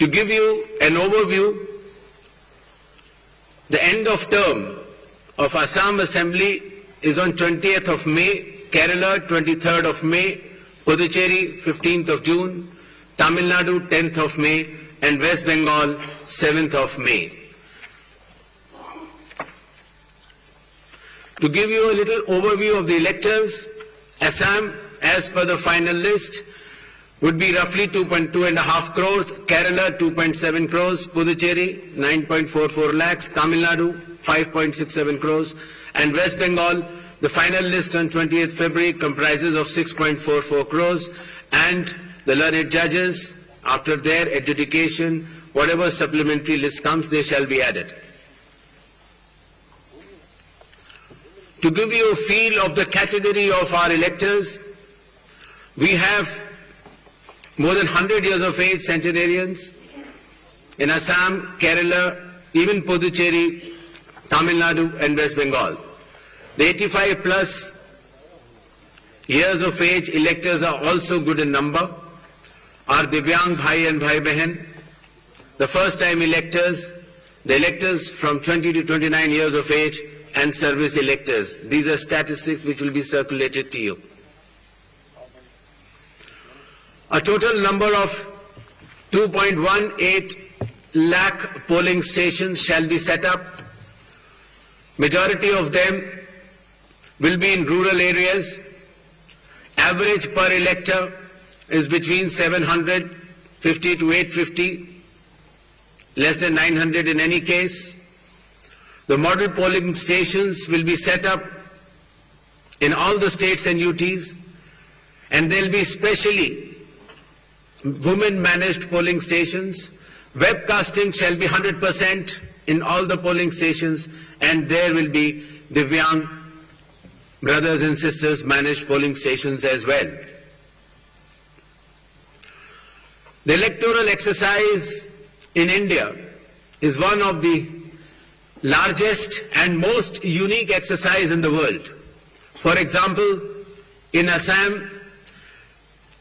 To give you an overview, the end of term of Assam Assembly is on 20th of May, Kerala 23rd of May, Puducherry 15th of June, Tamil Nadu 10th of May, and West Bengal 7th of May. To give you a little overview of the electors, Assam, as per the final list, would be roughly 2.5 crores, Kerala 2.7 crores, Puducherry 9.44 lakhs, Tamil Nadu 5.67 crores, and West Bengal, the final list on 20th February comprises of 6.44 crores, and the learned judges, after their adjudication, whatever supplementary list comes, they shall be added. To give you a feel of the category of our electors, we have more than 100 years of age centenarians in Assam, Kerala, even Puducherry, Tamil Nadu and West Bengal. The 85 plus years of age electors are also good in number. Our Divyang Bhai and Bhai Behan, the first time electors, the electors from 20 to 29 years of age, and service electors. These are statistics which will be circulated to you. A total number of 2.18 lakh polling stations shall be set up. Majority of them will be in rural areas. Average per elector is between 750 to 850, less than 900 in any case. The model polling stations will be set up in all the states and UTs, and there will be specially women-managed polling stations. Webcasting shall be 100% in all the polling stations, and there will be Divyang brothers and sisters managed polling stations as well. The electoral exercise in India is one of the largest and most unique exercise in the world. For example, in Assam,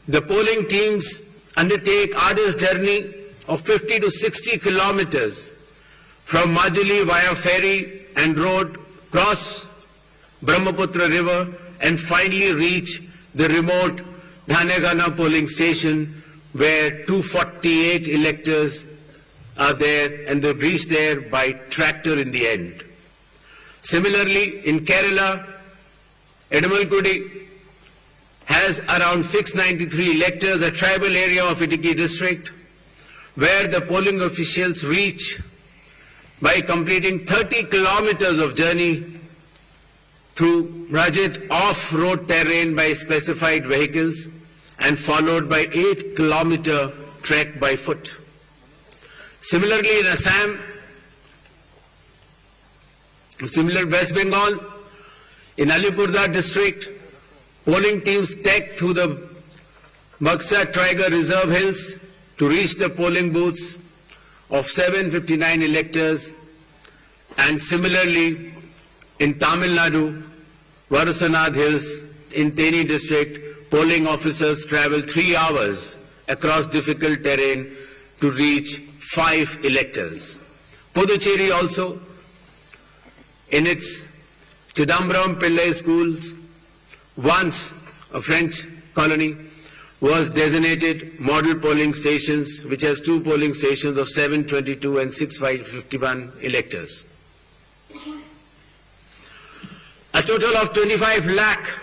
the polling teams undertake arduous journey of 50 to 60 kilometers from Majuli via ferry and road, cross Brahmaputra river, and finally reach the remote Dhanegana polling station where 248 electors are there, and they reach there by tractor in the end. Similarly, in Kerala, Edamalgudi has around 693 electors, a tribal area of Idukki district, where the polling officials reach by completing 30 kilometers of journey through rugged off-road terrain by specified vehicles and followed by 8-kilometer trek by foot. Similarly, in Assam, West Bengal, in Alipurduar district, polling teams trek through the Buxa Tiger Reserve Hills to reach the polling booths of 759 electors, and similarly in Tamil Nadu, Varusanad Hills in Teni district, polling officers travel 3 hours across difficult terrain to reach 5 electors. Puducherry also, in its Chidambaram Pillai schools, once a French colony, was designated model polling stations, which has 2 polling stations of 722 and 651 electors. A total of 25 lakh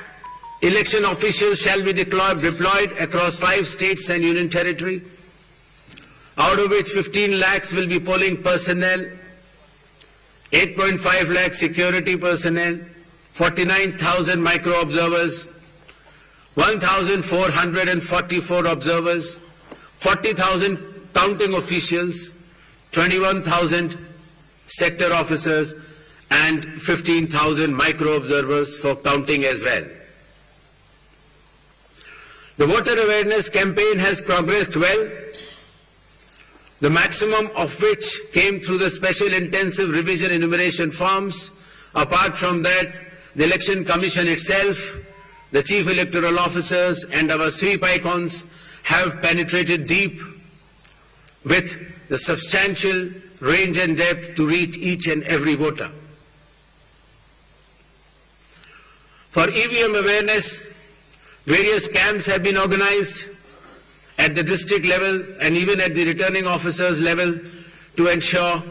election officials shall be deployed across 5 states and union territory, out of which 15 lakhs will be polling personnel, 8.5 lakh security personnel, 49,000 micro-observers, 1,444 observers, 40,000 counting officials, 21,000 sector officers, and 15,000 micro-observers for counting as well. The voter awareness campaign has progressed well, the maximum of which came through the special intensive revision enumeration forms. Apart from that, the Election Commission itself, the Chief Electoral Officers and our sweep icons have penetrated deep with the substantial range and depth to reach each and every voter. For EVM awareness, various camps have been organized at the district level and even at the returning officers level to ensure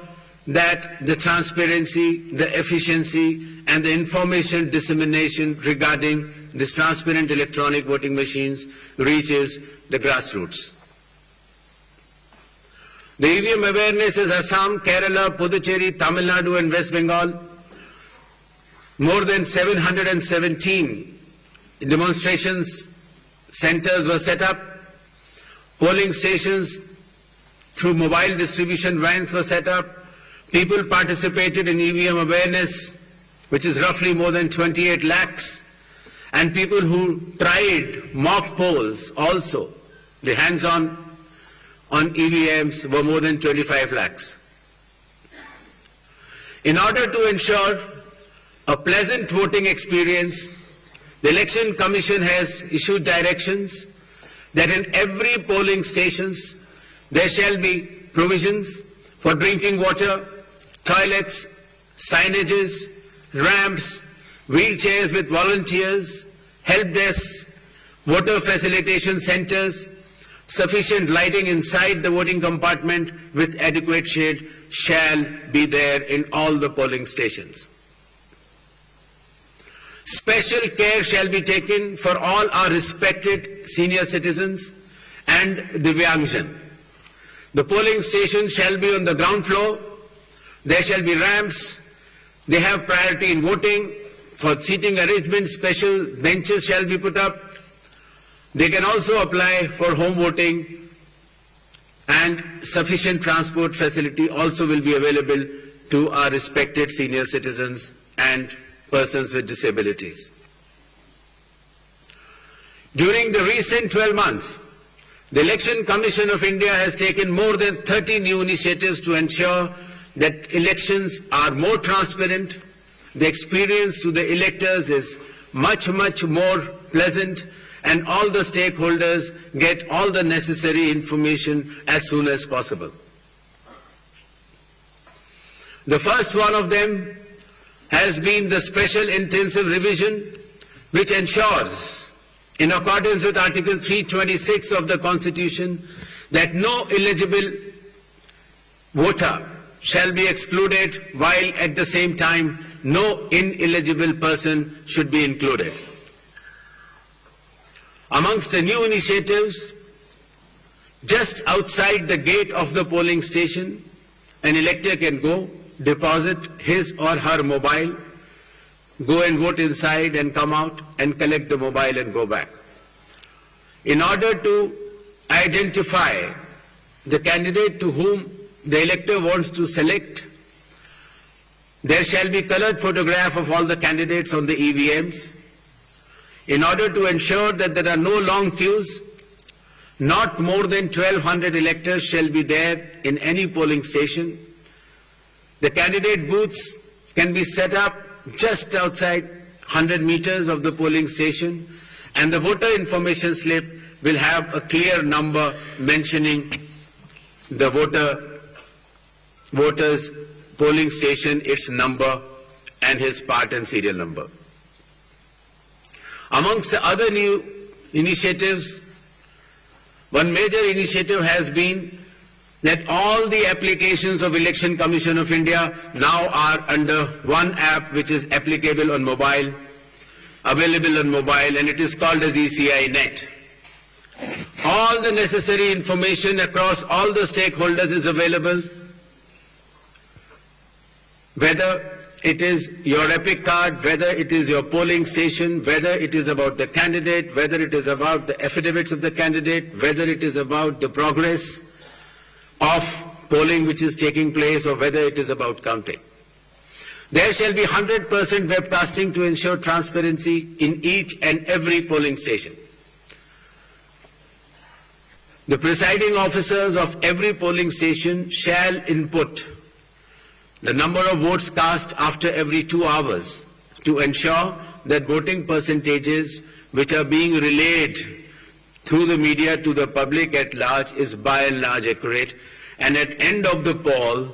that the transparency, the efficiency, and the information dissemination regarding these transparent electronic voting machines reaches the grassroots. The EVM awareness is Assam, Kerala, Puducherry, Tamil Nadu, and West Bengal. More than 717 demonstrations centers were set up. Polling stations through mobile distribution vans were set up. People participated in EVM awareness, which is roughly more than 28 lakhs. And people who tried mock polls also, the hands-on on EVMs were more than 25 lakhs. In order to ensure a pleasant voting experience, the Election Commission has issued directions that in every polling stations there shall be provisions for drinking water, toilets, signages, ramps, wheelchairs with volunteers, help desks, voter facilitation centers, sufficient lighting inside the voting compartment with adequate shade shall be there in all the polling stations. Special care shall be taken for all our respected senior citizens and Divyangjan. The polling station shall be on the ground floor. There shall be ramps. They have priority in voting. For seating arrangements, special benches shall be put up. They can also apply for home voting, and sufficient transport facility also will be available to our respected senior citizens and persons with disabilities. During the recent 12 months, the Election Commission of India has taken more than 30 new initiatives to ensure that elections are more transparent. The experience to the electors is much more pleasant, and all the stakeholders get all the necessary information as soon as possible. The first one of them has been the special intensive revision, which ensures, in accordance with Article 326 of the Constitution, that no eligible voter shall be excluded, while at the same time no ineligible person should be included. Amongst the new initiatives, just outside the gate of the polling station, an elector can go, deposit his or her mobile, go and vote inside and come out and collect the mobile and go back. In order to identify the candidate to whom the elector wants to select, there shall be colored photograph of all the candidates on the EVMs. In order to ensure that there are no long queues, not more than 1,200 electors shall be there in any polling station. The candidate booths can be set up just outside 100 meters of the polling station, and the voter information slip will have a clear number mentioning the voter's polling station, its number, and his part and serial number. Amongst the other new initiatives, one major initiative has been that all the applications of Election Commission of India now are under one app which is applicable on mobile, available on mobile, and it is called as ECI Net. All the necessary information across all the stakeholders is available, whether it is your EPIC card, whether it is your polling station, whether it is about the candidate, whether it is about the affidavits of the candidate, whether it is about the progress of polling which is taking place, or whether it is about counting. There shall be 100% webcasting to ensure transparency in each and every polling station. The presiding officers of every polling station shall input the number of votes cast after every 2 hours to ensure that voting percentages which are being relayed through the media to the public at large is by and large accurate, and at end of the poll,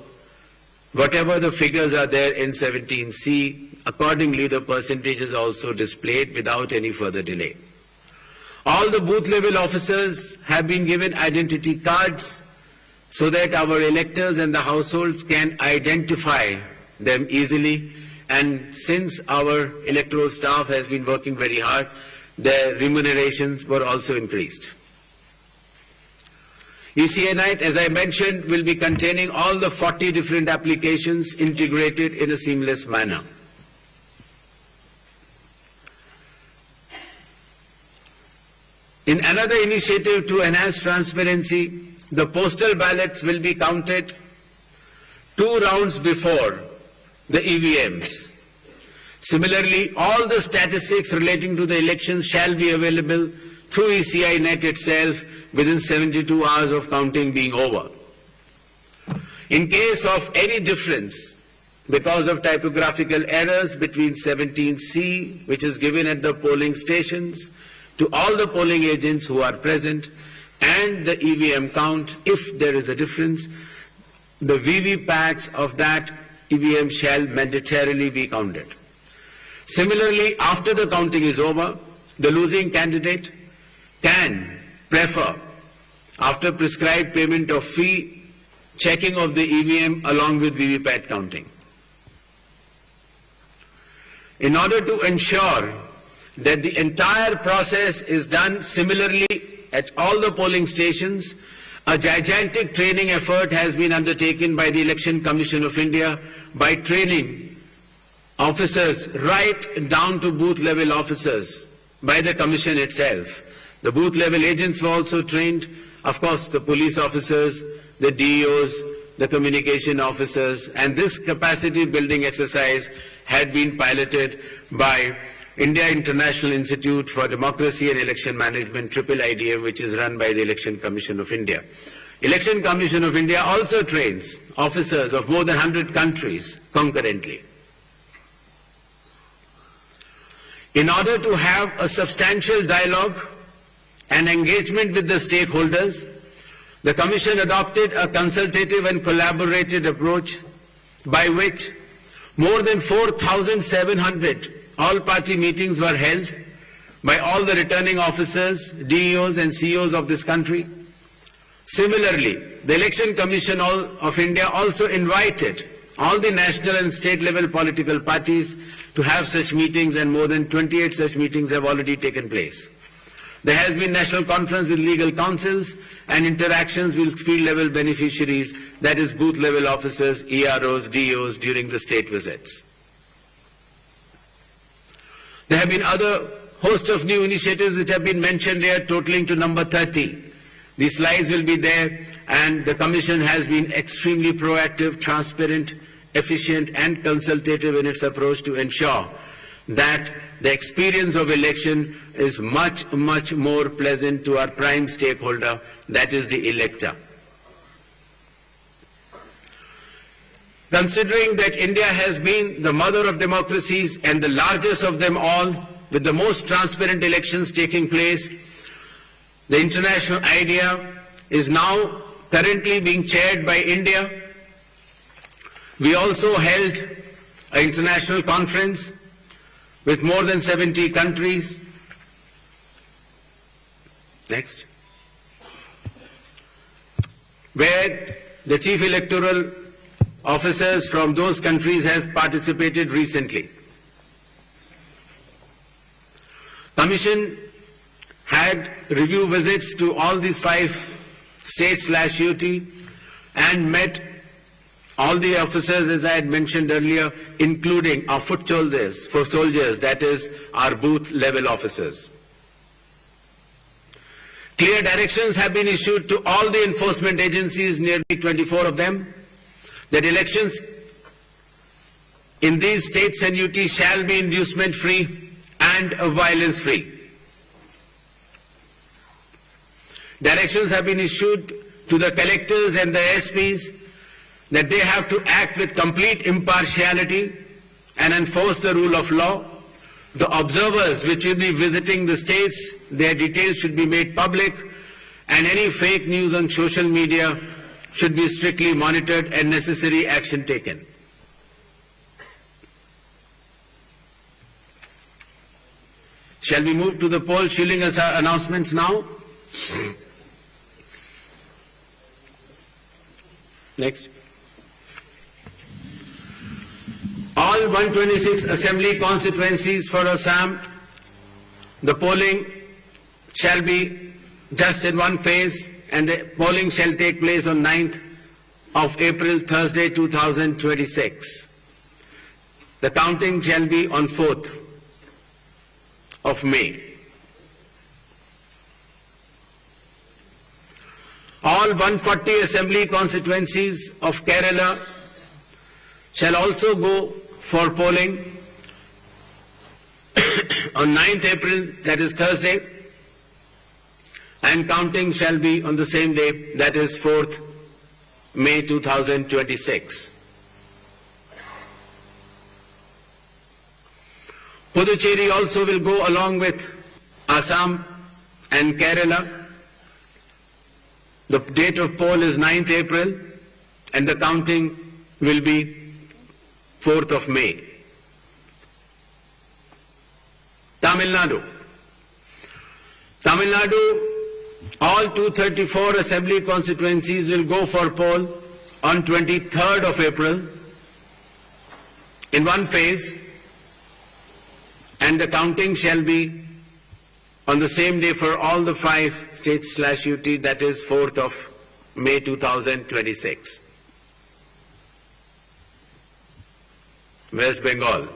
whatever the figures are there in 17C, accordingly the percentage is also displayed without any further delay. All the booth level officers have been given identity cards so that our electors and the households can identify them easily. And since our electoral staff has been working very hard, their remunerations were also increased. ECI Night, as I mentioned, will be containing all the 40 different applications integrated in a seamless manner. In another initiative to enhance transparency, the postal ballots will be counted 2 rounds before the EVMs. Similarly, all the statistics relating to the elections shall be available through ECI Net itself within 72 hours of counting being over. In case of any difference because of typographical errors between 17C, which is given at the polling stations, to all the polling agents who are present, and the EVM count, if there is a difference, the VVPATs of that EVM shall mandatorily be counted. Similarly, after the counting is over, the losing candidate can prefer, after prescribed payment of fee, checking of the EVM along with VVPAT counting. In order to ensure that the entire process is done similarly at all the polling stations, a gigantic training effort has been undertaken by the Election Commission of India by training officers right down to booth level officers by the Commission itself. The booth level agents were also trained, of course the police officers, the DEOs, the communication officers, and this capacity building exercise had been piloted by India International Institute for Democracy and Election Management, IIIDM, which is run by the Election Commission of India. Election Commission of India also trains officers of more than 100 countries concurrently. In order to have a substantial dialogue and engagement with the stakeholders, the Commission adopted a consultative and collaborative approach by which more than 4,700 all-party meetings were held by all the returning officers, DEOs and CEOs of this country. Similarly, the Election Commission of India also invited all the national and state level political parties to have such meetings, and more than 28 such meetings have already taken place. There has been national conference with legal councils and interactions with field level beneficiaries, that is booth level officers, EROs, DEOs during the state visits. There have been other host of new initiatives which have been mentioned here, totaling to number 30. The slides will be there, and the Commission has been extremely proactive, transparent, efficient and consultative in its approach to ensure that the experience of election is much, much more pleasant to our prime stakeholder, that is the elector. Considering that India has been the mother of democracies and the largest of them all, with the most transparent elections taking place, the international idea is now currently being chaired by India. We also held an international conference with more than 70 countries. Next. Where the chief electoral officers from those countries has participated recently. Commission had review visits to all these 5 states/UT and met all the officers, as I had mentioned earlier, including our foot soldiers, that is our booth level officers. Clear directions have been issued to all the enforcement agencies, nearly 24 of them, that elections in these states and UT shall be inducement free and violence free. Directions have been issued to the collectors and the SPs that they have to act with complete impartiality and enforce the rule of law. The observers which will be visiting the states, their details should be made public, and any fake news on social media should be strictly monitored and necessary action taken. Shall we move to the poll shilling announcements now? Next. All 126 assembly constituencies for Assam, the polling shall be just in one phase, and the polling shall take place on 9th of April, Thursday, 2026. The counting shall be on 4th of May. All 140 assembly constituencies of Kerala shall also go for polling on 9th April, that is Thursday, and counting shall be on the same day, that is 4th May 2026. Puducherry also will go along with Assam and Kerala. The date of poll is 9th April and the counting will be 4th of May. Tamil Nadu. Tamil Nadu, all 234 assembly constituencies will go for poll on 23rd of April in one phase, and the counting shall be on the same day for all the 5 states/UT, that is 4th of May 2026. West Bengal.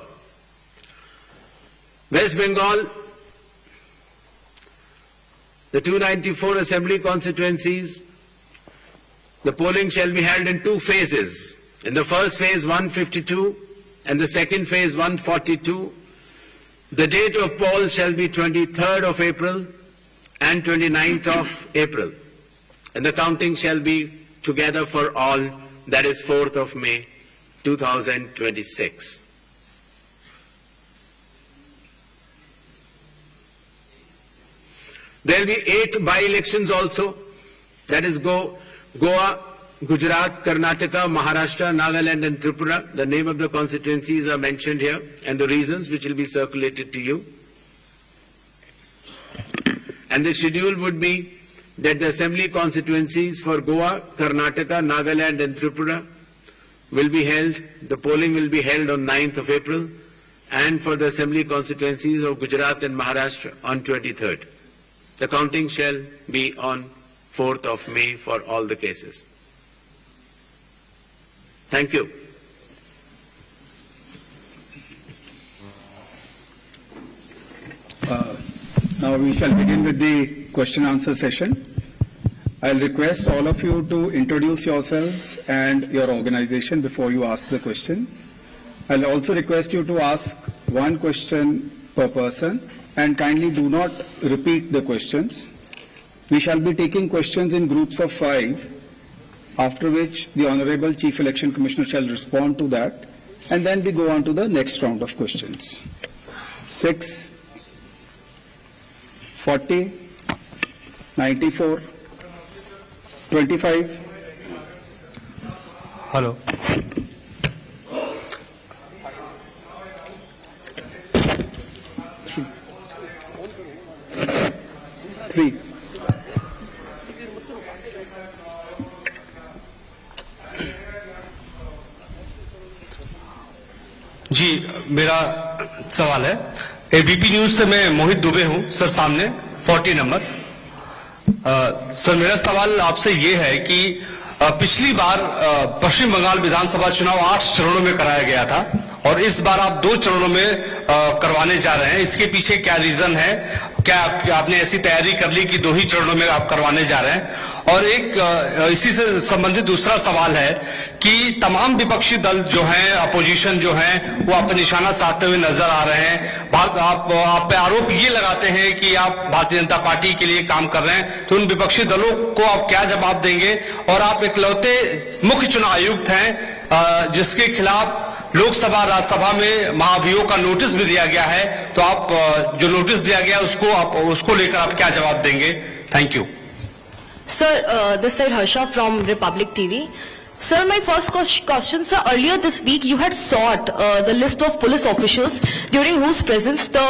West Bengal, the 294 assembly constituencies, the polling shall be held in 2 phases. In the first phase 152 and the second phase 142. The date of poll shall be 23rd of April and 29th of April, and the counting shall be together for all, that is 4th of May 2026. There will be 8 by-elections also, that is Goa, Gujarat, Karnataka, Maharashtra, Nagaland and Tripura. The name of the constituencies are mentioned here and the reasons, which will be circulated to you. And the schedule would be that the assembly constituencies for Goa, Karnataka, Nagaland and Tripura will be held, the polling will be held on 9th of April, and for the assembly constituencies of Gujarat and Maharashtra on 23rd. The counting shall be on 4th of May for all the cases. Thank you. Now we shall begin with the question answer session. I'll request all of you to introduce yourselves and your organization before you ask the question. I'll also request you to ask one question per person and kindly do not repeat the questions. We shall be taking questions in groups of 5, after which the Honorable Chief Election Commissioner shall respond to that, and then we go on to the next round of questions. 6, 40, 94, 25. Hello. Three. जी, मेरा सवाल है, ABP news से मैं मोहित दुबे हूं sir, सामने 40 number. Sir मेरा सवाल आपसे ये है कि पिछली बार पश्चिम बंगाल विधानसभा चुनाव 8 चरणों में कराया गया था और इस बार आप 2 चरणों में करवाने जा रहे हैं। इसके पीछे क्या रीजन है? क्या आपने ऐसी तैयारी कर ली कि 2 ही चरणों में आप करवाने जा रहे हैं? और एक इसी से संबंधित दूसरा सवाल है कि तमाम विपक्षी दल जो हैं, अपोजिशन जो हैं, वो आप पर निशाना साधते हुए नजर आ रहे हैं। आप पे आरोप ये लगाते हैं कि आप भारतीय जनता पार्टी के लिए काम कर रहे हैं, तो उन विपक्षी दलों को आप क्या जवाब देंगे? और आप इकलौते मुख्य चुनाव आयुक्त हैं जिसके खिलाफ लोकसभा राज्यसभा में महाभियोग का नोटिस भी दिया गया है, तो आप जो नोटिस दिया गया उसको लेकर आप क्या जवाब देंगे? Thank you. Sir, this side Harsha from Republic TV. Sir, my first question, sir, earlier this week you had sought the list of police officials during whose presence the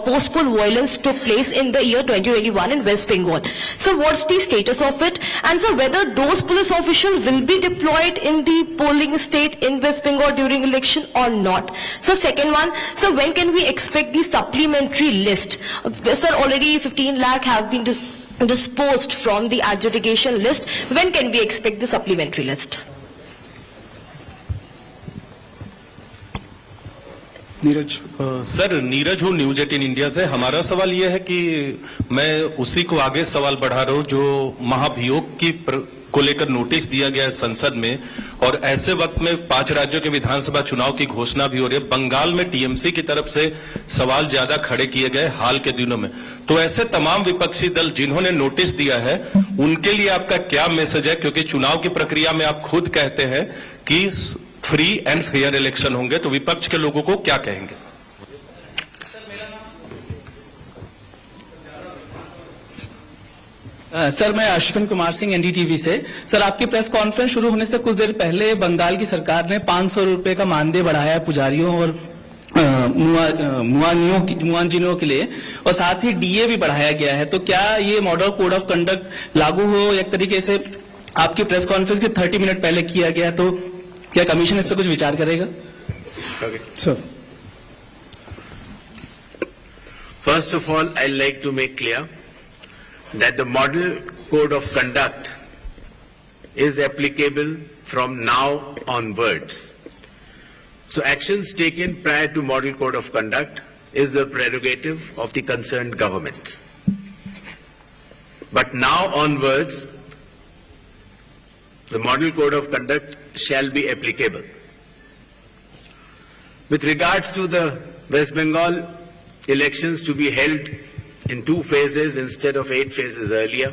post-poll violence took place in the year 2021 in West Bengal. So what's the status of it? And sir, whether those police officials will be deployed in the polling state in West Bengal during election or not? So second one, so when can we expect the supplementary list? Sir, already 15 lakh have been disposed from the adjudication list. When can we expect the supplementary list? Neeraj sir, Neeraj हूँ news 18 India से। हमारा सवाल यह है कि मैं उसी को आगे सवाल बढ़ा रहा हूँ जो महाभियोग को लेकर नोटिस दिया गया है संसद में, और ऐसे वक्त में 5 राज्यों के विधानसभा चुनाव की घोषणा भी हो रही है। बंगाल में टीएमसी की तरफ से सवाल ज्यादा खड़े किए गए हाल के दिनों में। तो ऐसे तमाम विपक्षी दल जिन्होंने नोटिस दिया है उनके लिए आपका क्या मैसेज है? क्योंकि चुनाव की प्रक्रिया में आप खुद कहते हैं कि फ्री एंड फेयर इलेक्शन होंगे, तो विपक्ष के लोगों को क्या कहेंगे? सर, मैं अश्विन कुमार सिंह एनडीटीवी से। सर, आपकी प्रेस कॉन्फ्रेंस शुरू होने से कुछ देर पहले बंगाल की सरकार ने 500 रुपए का मानदेय बढ़ाया है पुजारियों और मुआजिनों के लिए, और साथ ही डीए भी बढ़ाया गया है। तो क्या ये मॉडल कोड ऑफ कंडक्ट लागू हो एक तरीके से आपकी प्रेस कॉन्फ्रेंस के 30 मिनट पहले किया गया, तो क्या कमीशन इस पर कुछ विचार करेगा? Sir, First of all, I'd like to make clear that the model code of conduct is applicable from now onwards. So actions taken prior to model code of conduct is the prerogative of the concerned government. But now onwards, the model code of conduct shall be applicable. With regards to the West Bengal elections to be held in 2 phases instead of 8 phases earlier,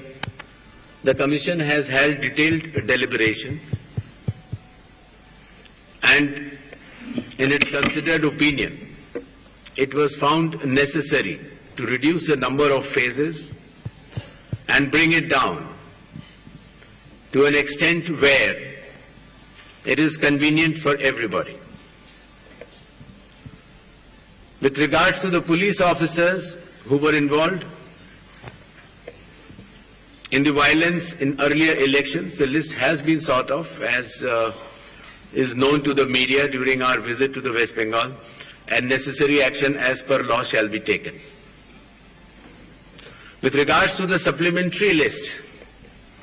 the Commission has held detailed deliberations, and in its considered opinion, it was found necessary to reduce the number of phases and bring it down to an extent where it is convenient for everybody. With regards to the police officers who were involved in the violence in earlier elections, the list has been sort of, as is known to the media during our visit to the West Bengal, and necessary action as per law shall be taken. With regards to the supplementary list,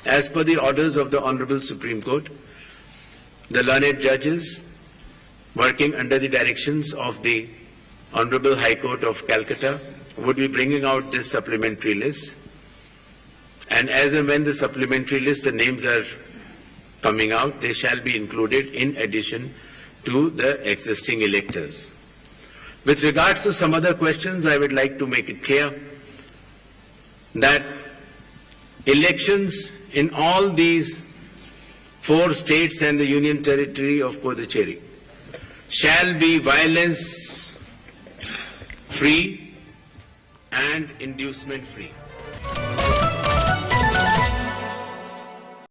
as per the orders of the Honorable Supreme Court, the learned judges working under the directions of the Honorable High Court of Calcutta would be bringing out this supplementary list, and as and when the supplementary list, the names are coming out, they shall be included in addition to the existing electors. With regards to some other questions, I would like to make it clear that elections in all these 4 states and the Union Territory of Puducherry shall be violence free and inducement free.